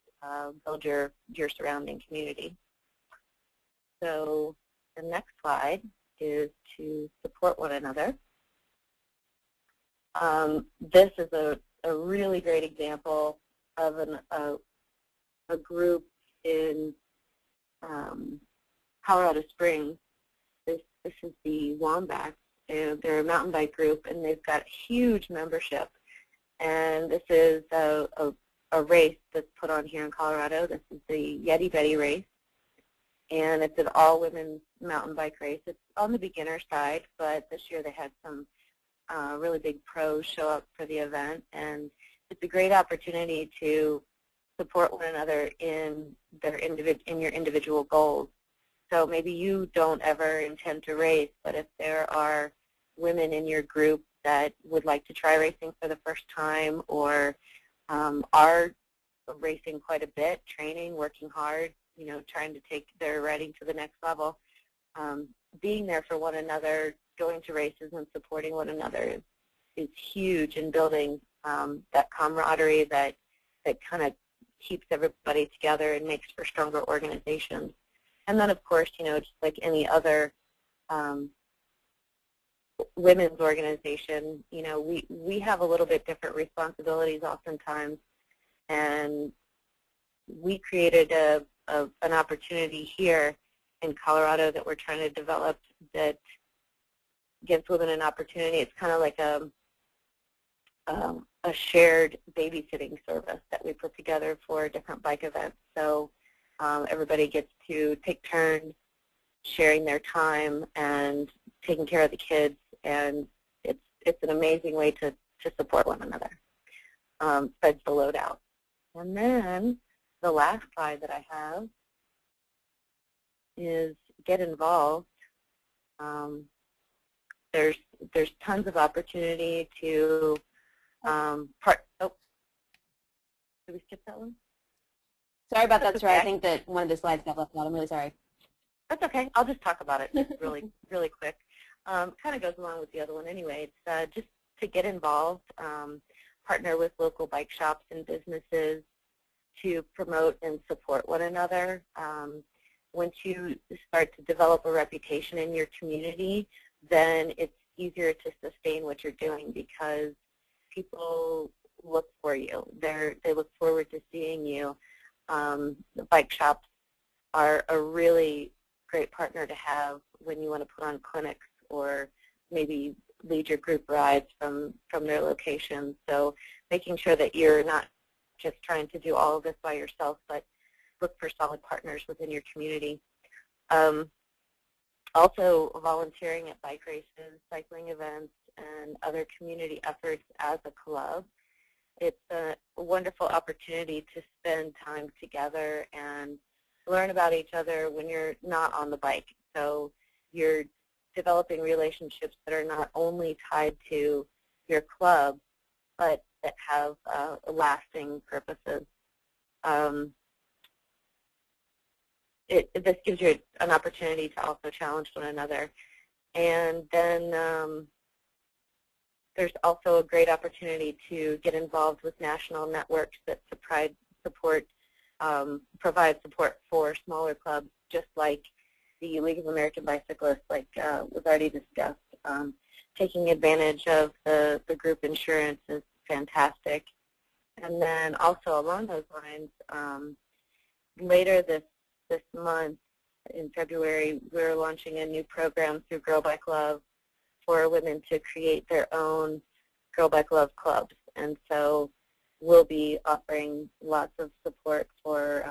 [SPEAKER 4] build your surrounding community. So the next slide is to support one another. This is a really great example of a group in Colorado Springs. This is the Wombats, They're a mountain bike group, and they've got huge membership. And this is a race that's put on here in Colorado. This is the Yeti Betty race, and it's an all-women's mountain bike race. It's on the beginner side, but this year they had some really big pros show up for the event, and it's a great opportunity to support one another in your individual goals. So maybe you don't ever intend to race, but if there are women in your group that would like to try racing for the first time, or are racing quite a bit, training, working hard, trying to take their riding to the next level, being there for one another, going to races and supporting one another is huge in building that camaraderie that kind of keeps everybody together and makes for stronger organizations. And then, of course, just like any other women's organization, we have a little bit different responsibilities oftentimes, and we created an opportunity here in Colorado that we're trying to develop that gives women an opportunity. It's kind of like a shared babysitting service that we put together for different bike events. So everybody gets to take turns sharing their time and taking care of the kids, and it's an amazing way to support one another, besides the loadout. And then the last slide that I have is get involved. There's tons of opportunity to did we skip that one?
[SPEAKER 1] Sorry about that, Soraya.
[SPEAKER 4] Okay.
[SPEAKER 1] I think that one of the slides got left out. I'm really sorry.
[SPEAKER 4] That's okay. I'll just talk about it really quick. Kind of goes along with the other one anyway. It's just to get involved, partner with local bike shops and businesses to promote and support one another. Once you start to develop a reputation in your community, then it's easier to sustain what you're doing because people look for you. They look forward to seeing you. The bike shops are a really great partner to have when you want to put on clinics or maybe lead your group rides from their locations. So making sure that you're not just trying to do all of this by yourself, but look for solid partners within your community. Also volunteering at bike races, cycling events, and other community efforts as a club. It's a wonderful opportunity to spend time together and learn about each other when you're not on the bike. So you're developing relationships that are not only tied to your club, but that have lasting purposes. This gives you an opportunity to also challenge one another. And then there's also a great opportunity to get involved with national networks that provide support for smaller clubs, just like the League of American Bicyclists, like was already discussed. Taking advantage of the group insurance is fantastic. And then also along those lines, later this month, in February, we're launching a new program through Girl Bike Love for women to create their own Girl Bike Love clubs. And so we'll be offering lots of support for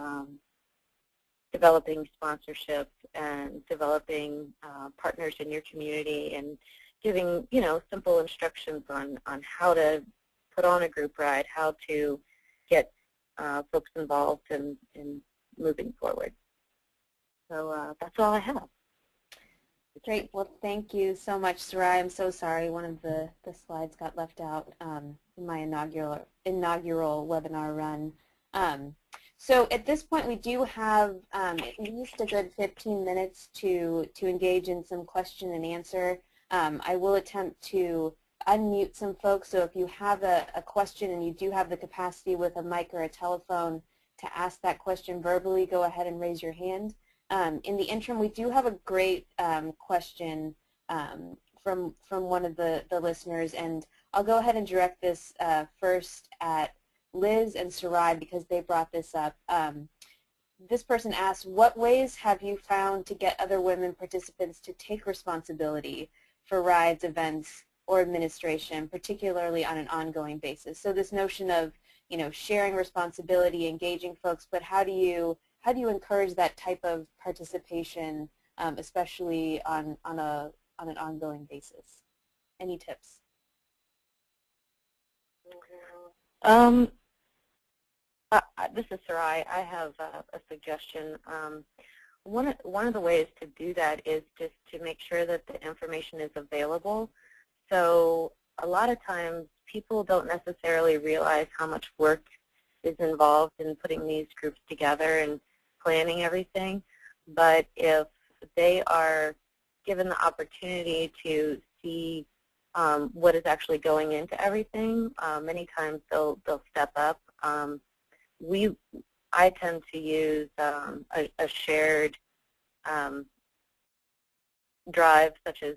[SPEAKER 4] developing sponsorships and developing partners in your community and giving, simple instructions on how to put on a group ride, how to get folks involved in moving forward. So that's all I have.
[SPEAKER 1] Great. Well, thank you so much, Soraya. I'm so sorry one of the slides got left out in my inaugural webinar run. So at this point, we do have at least a good 15 minutes to engage in some question and answer. I will attempt to unmute some folks, so if you have a question and you do have the capacity with a mic or a telephone to ask that question verbally, go ahead and raise your hand. In the interim, we do have a great question from one of the listeners, and I'll go ahead and direct this first at Liz and Sarai because they brought this up. This person asked, what ways have you found to get other women participants to take responsibility for rides, events, or administration, particularly on an ongoing basis. So this notion of, you know, sharing responsibility, engaging folks, but how do you encourage that type of participation, especially on an ongoing basis? Any tips?
[SPEAKER 4] This is Sarai. I have a suggestion. One of the ways to do that is just to make sure that the information is available. So a lot of times people don't necessarily realize how much work is involved in putting these groups together and planning everything. But if they are given the opportunity to see what is actually going into everything, many times they'll step up. I tend to use a shared drive, such as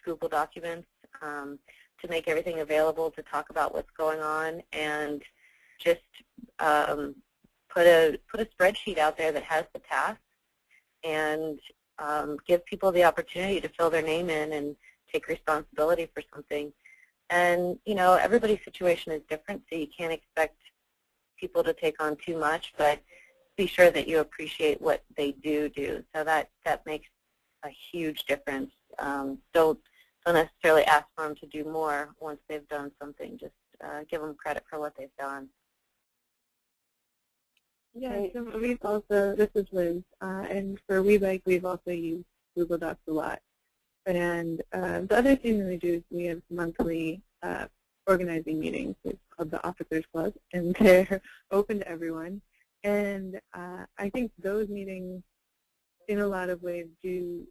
[SPEAKER 4] Google Documents, to make everything available to talk about what's going on, and just put a spreadsheet out there that has the tasks, and give people the opportunity to fill their name in and take responsibility for something. And you know, everybody's situation is different, so you can't expect people to take on too much, but be sure that you appreciate what they do. So that makes a huge difference. Don't necessarily ask for them to do more once they've done something. Just give them credit for what they've done.
[SPEAKER 2] Yeah, so we've also, this is Liz, and for We Bike, we've also used Google Docs a lot. And the other thing that we do is we have monthly organizing meetings. It's called the Officers Club, and they're open to everyone. And I think those meetings, in a lot of ways, do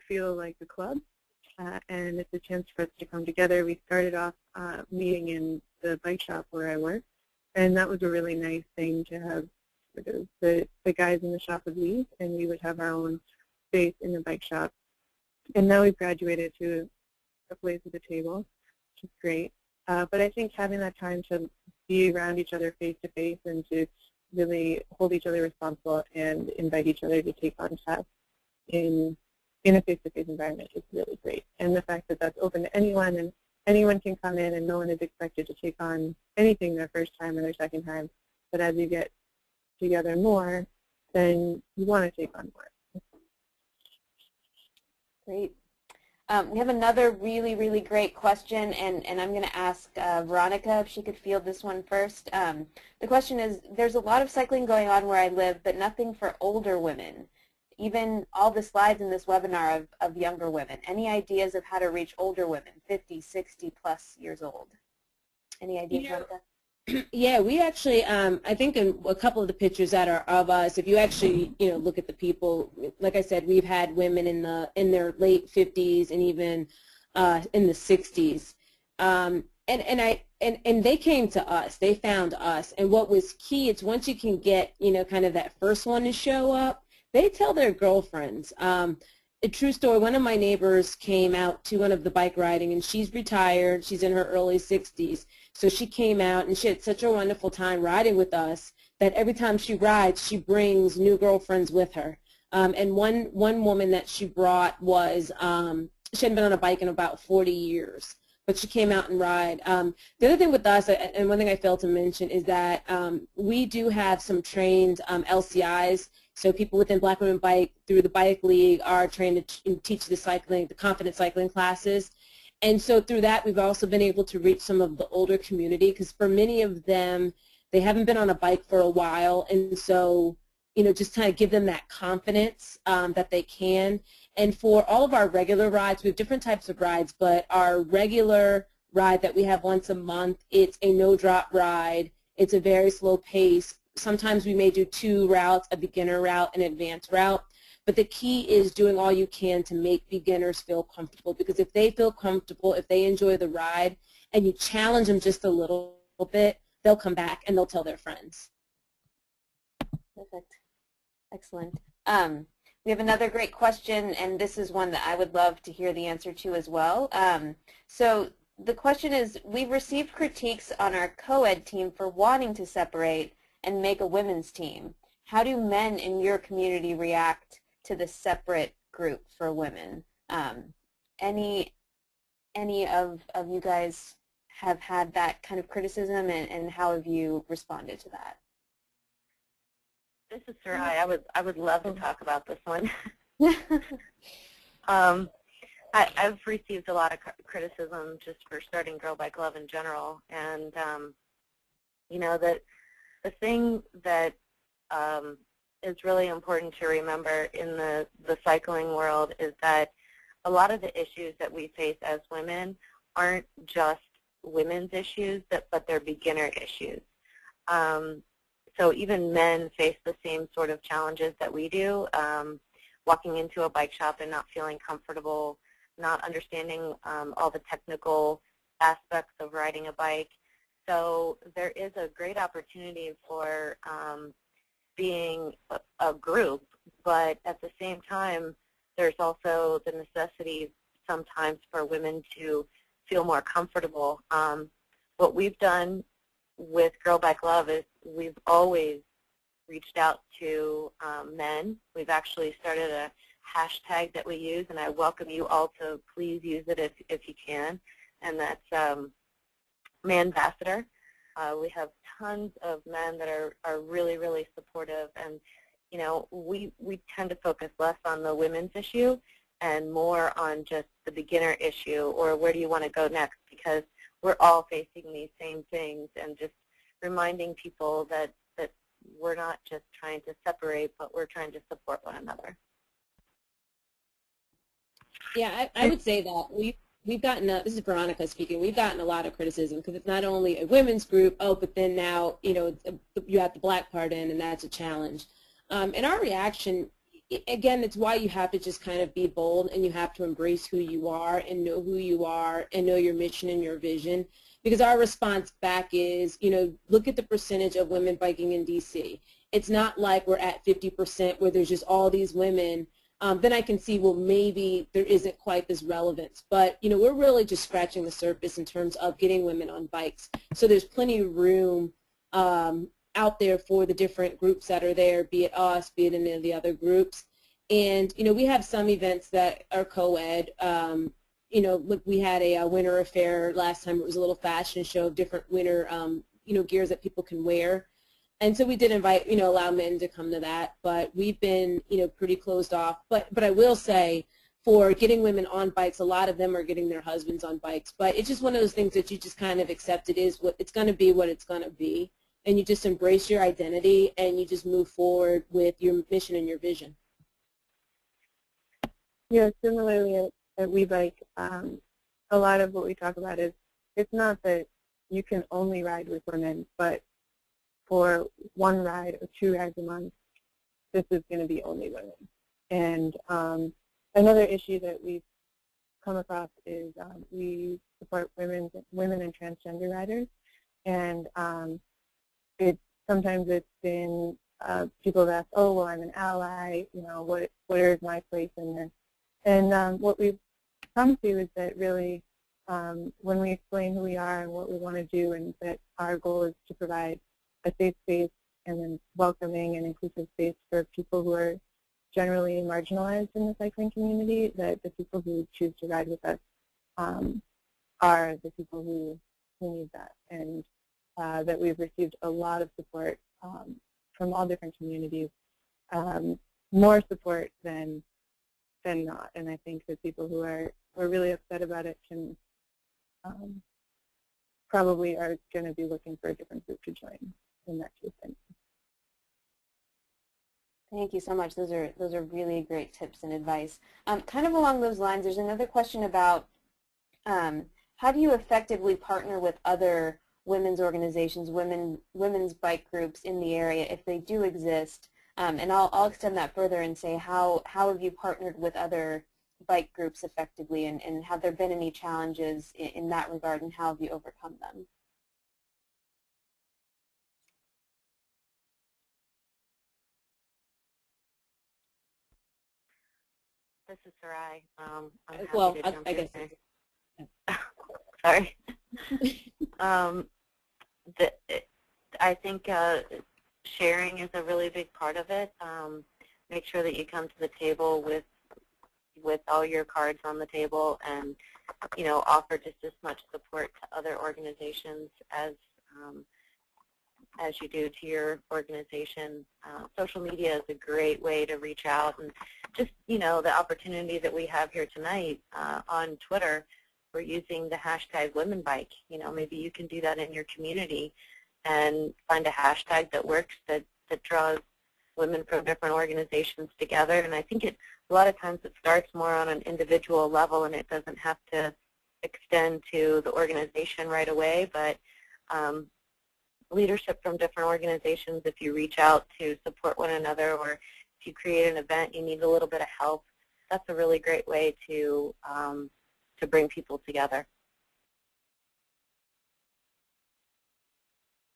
[SPEAKER 2] feel like a club, and it's a chance for us to come together. We started off meeting in the bike shop where I work, and that was a really nice thing to have the guys in the shop would leave, and we would have our own space in the bike shop. And now we've graduated to a place at the table, which is great. But I think having that time to be around each other face to face and to really hold each other responsible and invite each other to take on tasks in a face-to-face environment is really great. And the fact that that's open to anyone, and anyone can come in and no one is expected to take on anything their first time or their second time. But as you get together more, then you want to take on more.
[SPEAKER 1] Great. We have another really, really great question, and I'm going to ask Veronica if she could field this one first. The question is, there's a lot of cycling going on where I live, but nothing for older women. Even all the slides in this webinar of younger women. Any ideas of how to reach older women, 50, 60 plus years old? Any ideas, Veronica?
[SPEAKER 3] Yeah, we actually, I think in a couple of the pictures that are of us, if you actually, look at the people, like I said, we've had women in their late 50s and even in the 60s, and they came to us, they found us, and what was key is once you can get, kind of that first one to show up, they tell their girlfriends. A true story, one of my neighbors came out to one of the bike riding, and she's retired, she's in her early 60s. So she came out, and she had such a wonderful time riding with us that every time she rides, she brings new girlfriends with her. And one woman that she brought was, she hadn't been on a bike in about 40 years, but she came out and ride. The other thing with us, and one thing I failed to mention, is that we do have some trained LCIs. So people within Black Women Bike, through the Bike League, are trained to teach the confident cycling classes. And so through that, we've also been able to reach some of the older community, because for many of them, they haven't been on a bike for a while. And so, just kind of give them that confidence that they can. And for all of our regular rides, we have different types of rides, but our regular ride that we have once a month, it's a no-drop ride. It's a very slow pace. Sometimes we may do 2 routes, a beginner route and an advanced route. But the key is doing all you can to make beginners feel comfortable, because if they feel comfortable, if they enjoy the ride, and you challenge them just a little bit, they'll come back and they'll tell their friends.
[SPEAKER 1] Perfect. Excellent. We have another great question, and this is one that I would love to hear the answer to as well. So the question is, we've received critiques on our co-ed team for wanting to separate and make a women's team. How do men in your community react to the separate group for women? any of you guys have had that kind of criticism, and how have you responded to that?
[SPEAKER 4] This is Sarai. I would love to talk about this one. I've received a lot of criticism just for starting Girl Bike Love in general, and you know, that the thing that is really important to remember in the cycling world is that a lot of the issues that we face as women aren't just women's issues, but they're beginner issues. So even men face the same sort of challenges that we do, walking into a bike shop and not feeling comfortable, not understanding all the technical aspects of riding a bike. So there is a great opportunity for being a group, but at the same time, there's also the necessity sometimes for women to feel more comfortable. What we've done with Girl Bike Love is we've always reached out to men. We've actually started a hashtag that we use, and I welcome you all to please use it if you can, and that's Manbassador. We have tons of men that are really, really supportive, and you know, we tend to focus less on the women's issue and more on just the beginner issue, or where do you want to go next, because we're all facing these same things, and just reminding people that we're not just trying to separate, but we're trying to support one another.
[SPEAKER 3] Yeah, I would say that we've gotten, this is Veronica speaking, we've gotten a lot of criticism because it's not only a women's group, but then now, you know, you have the black part in, and that's a challenge. And our reaction, again, it's why you have to just kind of be bold, and you have to embrace who you are and know who you are and know your mission and your vision. Because our response back is, you know, look at the percentage of women biking in D.C. It's not like we're at 50% where there's just all these women. Then I can see, well, maybe there isn't quite this relevance. But, you know, we're really just scratching the surface in terms of getting women on bikes. So there's plenty of room out there for the different groups that are there, be it us, be it any of the other groups. And, you know, we have some events that are co-ed. You know, look, we had a winter affair last time. It was a little fashion show of different winter, you know, gears that people can wear. And so we did invite, you know, allow men to come to that. But we've been, you know, pretty closed off. But I will say, for getting women on bikes, a lot of them are getting their husbands on bikes. But it's just one of those things that you just kind of accept. It is what it's going to be, what it's going to be. And you just embrace your identity, and you just move forward with your mission and your vision.
[SPEAKER 2] Yeah, similarly at We Bike, a lot of what we talk about is it's not that you can only ride with women, but for one ride or two rides a month, this is going to be only women. And another issue that we've come across is we support women and transgender riders, and sometimes it's been people have asked, oh, well, I'm an ally, you know, where is my place in this? And what we've come to is that really when we explain who we are and what we want to do, and that our goal is to provide a safe space and then welcoming and inclusive space for people who are generally marginalized in the cycling community, that the people who choose to ride with us are the people who need that. And that we've received a lot of support from all different communities, more support than not. And I think that people who are really upset about it can probably are going to be looking for a different group to join in that case.
[SPEAKER 1] Thank you so much. Those are really great tips and advice. Kind of along those lines, there's another question about how do you effectively partner with other women's organizations, women's bike groups in the area, if they do exist? And I'll extend that further and say, how have you partnered with other bike groups effectively, and have there been any challenges in that regard, and how have you overcome them?
[SPEAKER 4] This is Sarai. I'm happy
[SPEAKER 3] well,
[SPEAKER 4] to jump
[SPEAKER 3] I
[SPEAKER 4] in
[SPEAKER 3] guess.
[SPEAKER 4] there. Sorry. I think sharing is a really big part of it. Make sure that you come to the table with, with all your cards on the table and, you know, offer just as much support to other organizations as you do to your organization. Social media is a great way to reach out, and just, you know, the opportunity that we have here tonight on Twitter, we're using the hashtag WomenBike. You know, maybe you can do that in your community and find a hashtag that works, that draws women from different organizations together. And I think a lot of times it starts more on an individual level, and it doesn't have to extend to the organization right away, but leadership from different organizations, if you reach out to support one another, or if you create an event, you need a little bit of help, that's a really great way to bring people together.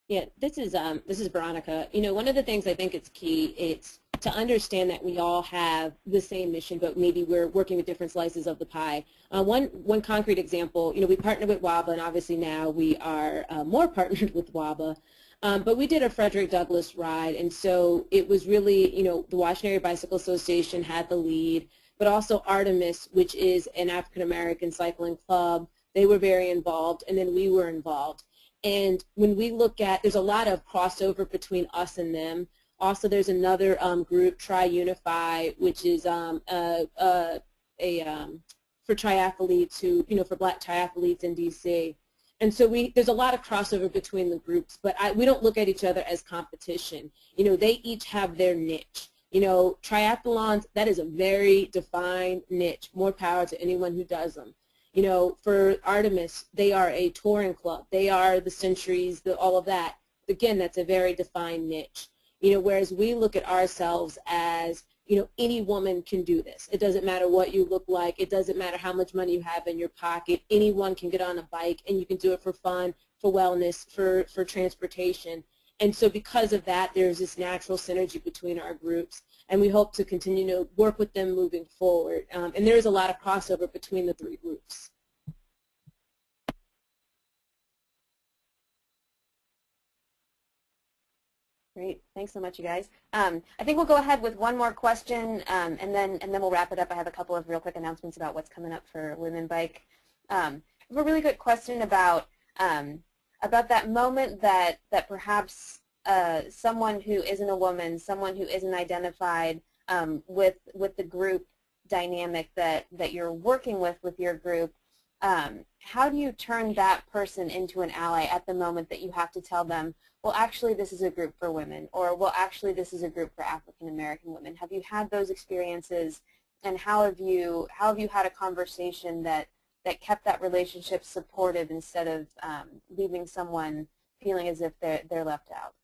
[SPEAKER 3] Yeah, this is Veronica. You know, one of the things I think it's key, it's to understand that we all have the same mission, but maybe we're working with different slices of the pie. One concrete example, you know, we partnered with WABA, and obviously now we are more partnered with WABA. But we did a Frederick Douglass ride, and so it was really, you know, the Washington Area Bicycle Association had the lead, but also Artemis, which is an African-American cycling club. They were very involved, and then we were involved. And when we look at, there's a lot of crossover between us and them. Also, there's another group, Tri-Unify, which is for triathletes who, you know, for black triathletes in D.C. And so there's a lot of crossover between the groups, but we don't look at each other as competition. You know, they each have their niche. You know, triathlons, that is a very defined niche. More power to anyone who does them. You know, for Artemis, they are a touring club. They are the Centuries, all of that. Again, that's a very defined niche. You know, whereas we look at ourselves as, you know, any woman can do this. It doesn't matter what you look like. It doesn't matter how much money you have in your pocket. Anyone can get on a bike, and you can do it for fun, for wellness, for transportation. And so because of that, there's this natural synergy between our groups, and we hope to continue to work with them moving forward. And there's a lot of crossover between the three groups.
[SPEAKER 1] Great, thanks so much, you guys. I think we'll go ahead with one more question, and then we'll wrap it up. I have a couple of real quick announcements about what's coming up for Women Bike. I have a really good question about that moment that perhaps someone who isn't a woman, someone who isn't identified with the group dynamic that you're working with your group, how do you turn that person into an ally at the moment that you have to tell them, well, actually, this is a group for women, or, well, actually, this is a group for African American women? Have you had those experiences, and how have you had a conversation that kept that relationship supportive instead of leaving someone feeling as if they're left out?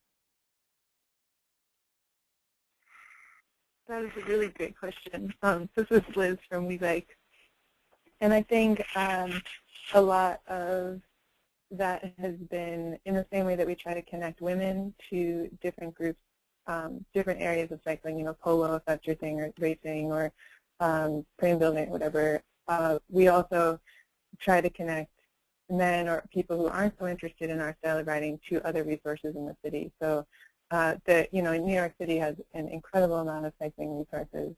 [SPEAKER 2] That is a really great question. This is Liz from We Bike. And I think a lot of that has been in the same way that we try to connect women to different groups, different areas of cycling, you know, polo, if that's your thing, or racing, or frame building, whatever. We also try to connect men or people who aren't so interested in our style of riding to other resources in the city. So you know, New York City has an incredible amount of cycling resources.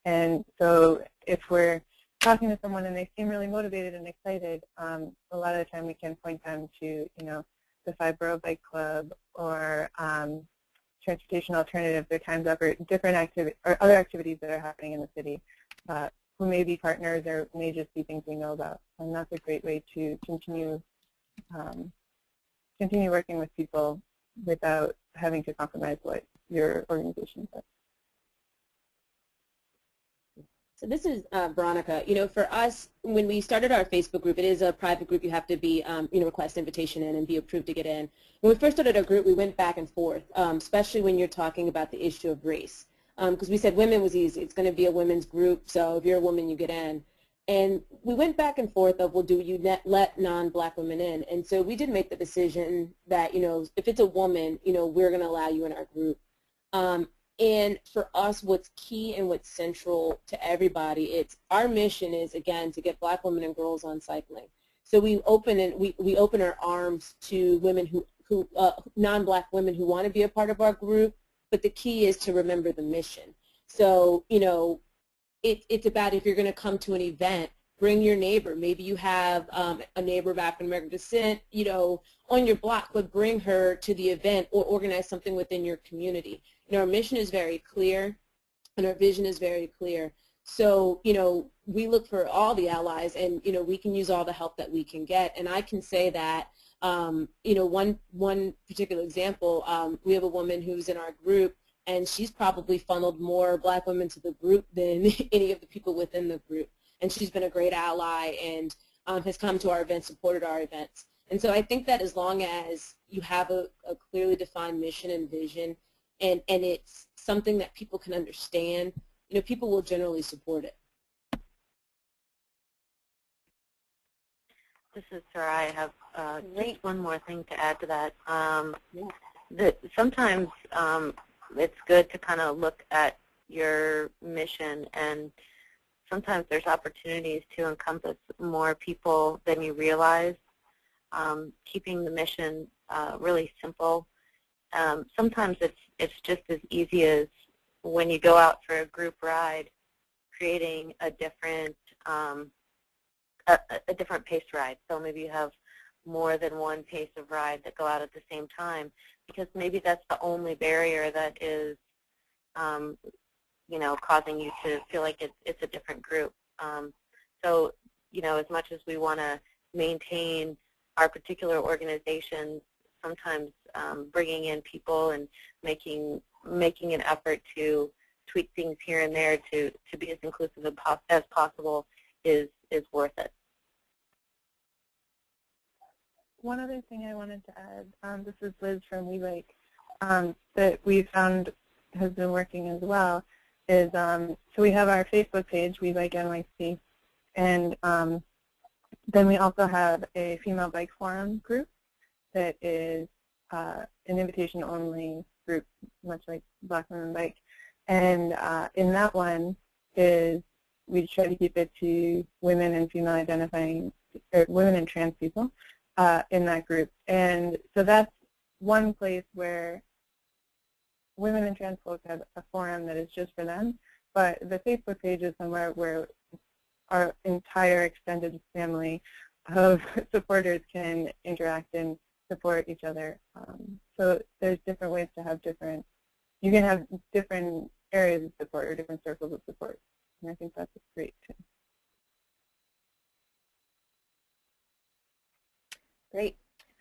[SPEAKER 2] And so if we're talking to someone and they seem really motivated and excited, a lot of the time we can point them to, you know, the 5-Borough Bike Club, or Transportation Alternatives, or Time's Up, or different activities or other activities that are happening in the city, who may be partners or may just be things we know about. And that's a great way to continue working with people without having to compromise what your organization does.
[SPEAKER 3] So this is Veronica. You know, for us, when we started our Facebook group, it is a private group. You have to be, you know, request invitation in and be approved to get in. When we first started our group, we went back and forth, especially when you're talking about the issue of race. Because we said women was easy. It's going to be a women's group, so if you're a woman, you get in. And we went back and forth of, well, do you let non-black women in? And so we did make the decision that, you know, if it's a woman, you know, we're going to allow you in our group. And for us, what's key and what's central to everybody, it's our mission is, again, to get black women and girls on cycling. So we open our arms to women who non-black women who want to be a part of our group, but the key is to remember the mission. So, you know, it's about, if you're going to come to an event, bring your neighbor. Maybe you have a neighbor of African American descent, you know, on your block, but bring her to the event or organize something within your community. You know, our mission is very clear and our vision is very clear. So, you know, we look for all the allies, and, you know, we can use all the help that we can get. And I can say that, you know, one particular example, we have a woman who's in our group, and she's probably funneled more Black women to the group than any of the people within the group. And she's been a great ally and has come to our events, supported our events. And so I think that as long as you have a clearly defined mission and vision, and it's something that people can understand, you know, people will generally support it.
[SPEAKER 4] This is Sarah. I have just one more thing to add to that.
[SPEAKER 3] Yeah.
[SPEAKER 4] Sometimes it's good to kind of look at your mission, and sometimes there's opportunities to encompass more people than you realize. Keeping the mission really simple. Sometimes it's just as easy as when you go out for a group ride, creating a different paced ride. So maybe you have more than one pace of ride that go out at the same time, because maybe that's the only barrier that is, you know, causing you to feel like it's a different group. So, you know, as much as we want to maintain our particular organization, sometimes bringing in people and making an effort to tweak things here and there to be as inclusive as possible is worth it.
[SPEAKER 2] One other thing I wanted to add, this is Liz from We Bike, that we found has been working as well, is so we have our Facebook page, We Bike NYC, and then we also have a female bike forum group that is an invitation-only group, much like Black Women Bike. And in that one is we try to keep it to women and female identifying, or women and trans people in that group. And so that's one place where women and trans folks have a forum that is just for them. But the Facebook page is somewhere where our entire extended family of supporters can interact and support each other. So there's different ways to have different, you can have different areas of support or different circles of support. And I think that's great too.
[SPEAKER 1] Great.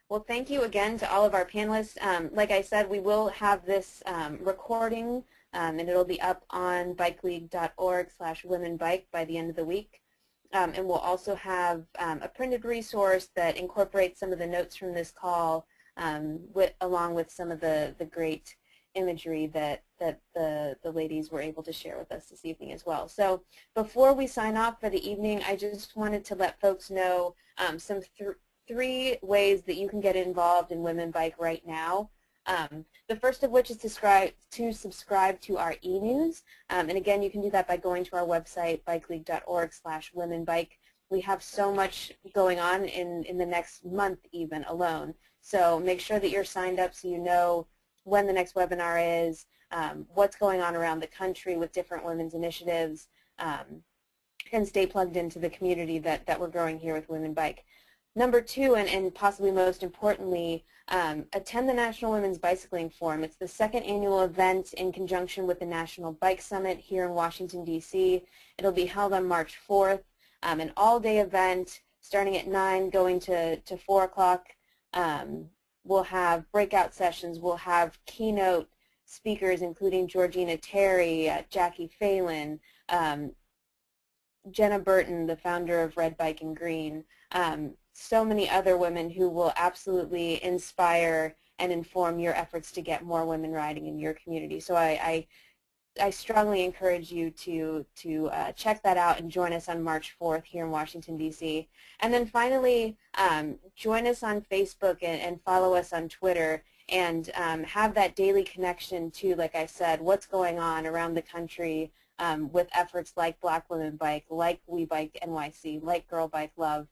[SPEAKER 1] Well, thank you again to all of our panelists. Like I said, we will have this recording, and it'll be up on bikeleague.org/womenbike by the end of the week. And we'll also have a printed resource that incorporates some of the notes from this call, along with some of the great imagery that the ladies were able to share with us this evening as well. So before we sign off for the evening, I just wanted to let folks know some three ways that you can get involved in Women Bike right now. The first of which is to subscribe to our e-news. And again, you can do that by going to our website, bikeleague.org/womenbike. We have so much going on in the next month even alone. So make sure that you're signed up so you know when the next webinar is, what's going on around the country with different women's initiatives, and stay plugged into the community that we're growing here with Women Bike. Number two, and possibly most importantly, attend the National Women's Bicycling Forum. It's the second annual event in conjunction with the National Bike Summit here in Washington, D.C. It'll be held on March 4th, an all-day event starting at 9, going to 4 o'clock. We'll have breakout sessions. We'll have keynote speakers, including Georgina Terry, Jackie Phelan, Jenna Burton, the founder of Red Bike and Green, so many other women who will absolutely inspire and inform your efforts to get more women riding in your community. So I strongly encourage you to check that out and join us on March 4th here in Washington, D.C. And then finally, join us on Facebook and follow us on Twitter, and have that daily connection to, like I said, what's going on around the country with efforts like Black Women Bike, like We Bike NYC, like Girl Bike Love,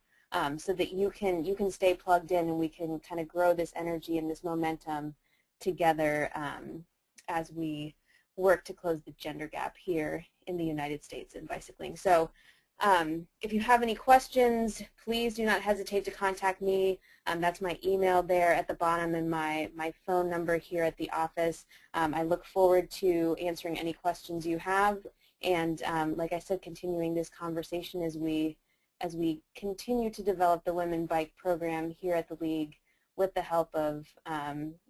[SPEAKER 1] so that you can stay plugged in and we can kind of grow this energy and this momentum together as we work to close the gender gap here in the United States in bicycling. So if you have any questions, please do not hesitate to contact me. That's my email there at the bottom and my phone number here at the office. I look forward to answering any questions you have, and like I said, continuing this conversation as we continue to develop the Women Bike program here at the League with the help of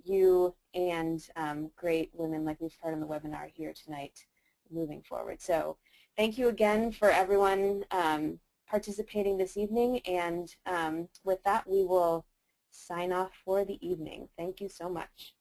[SPEAKER 1] you and great women like we've heard on the webinar here tonight moving forward. So thank you again for everyone participating this evening, and with that we will sign off for the evening. Thank you so much.